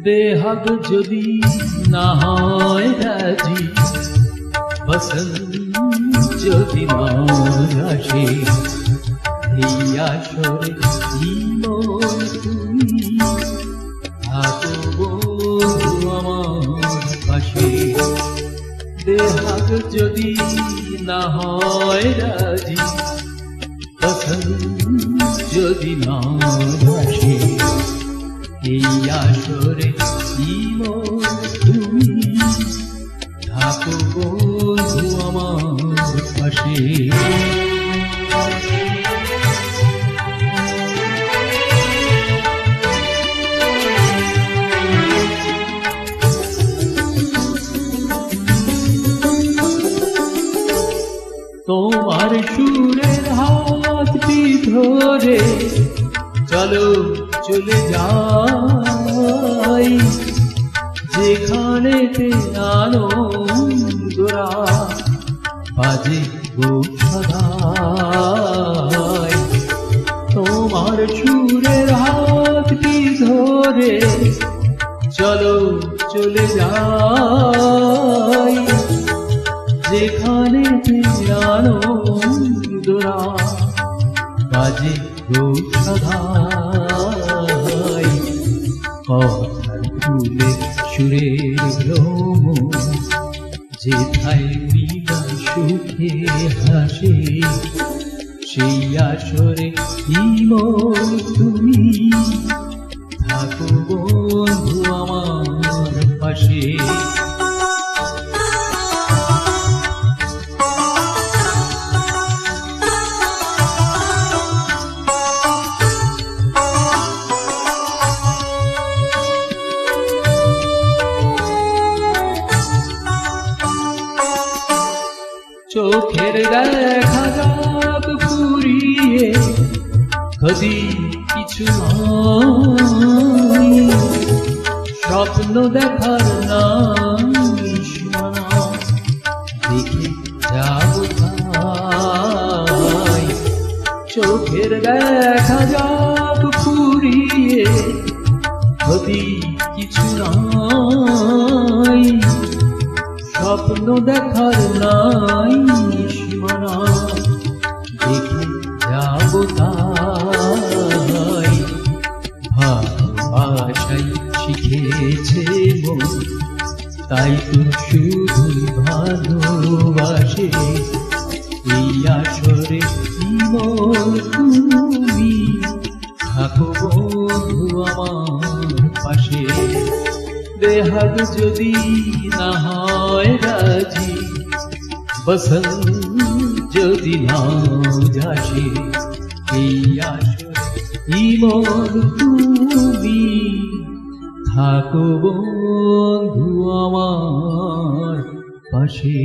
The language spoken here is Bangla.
বেহাগ যদি না হয় রাজি, বসন্ত যদি না আসে, এই আসরে মন তুমি থাকো বন্ধু আমার পাশে। বেহাগ যদি না হয় রাজি, বসন্ত যদি না আসে, এই আসরে মন তুমি থাকো বন্ধু আমার পাশে। তোমার সুরের হাতটি ধরে চলো চলে যাই, যেখানেতে আনন্দরা বাজে গো সদাই। তোমার সুরের হাতটি ধরে চলো চলে যাই, যেখানেতে আনন্দরা বাজে গো সদাই। কথার ফুলে সুরের ভ্রম, যেথায় মীরা সুখে হাসে, সেই আসরে মন তুমি থাকো বন্ধু আমার পাশে। চোখের দেখা যাক ফুরিয়ে, যদি কিছু নয়, স্বপ্ন দেখার নাম শোনা, দেখে যাব তাই। চোখের দেখা যাক ফুরিয়ে, যদি কিছু নয়, স্বপ্ন দেখার নাই সীমানা, দেখে যাব তাই। ভালোবাসাই শিখেছে মন, তাই তো শুধু ভালোবাসে, এই আসরে মন তুমি থাকো বন্ধু আমার পাশে। বেহাগ যদি না হয় রাজি, বসন্ত যদি না আসে, এই আসরে মন তুমি থাকো বন্ধু আমার পাশে।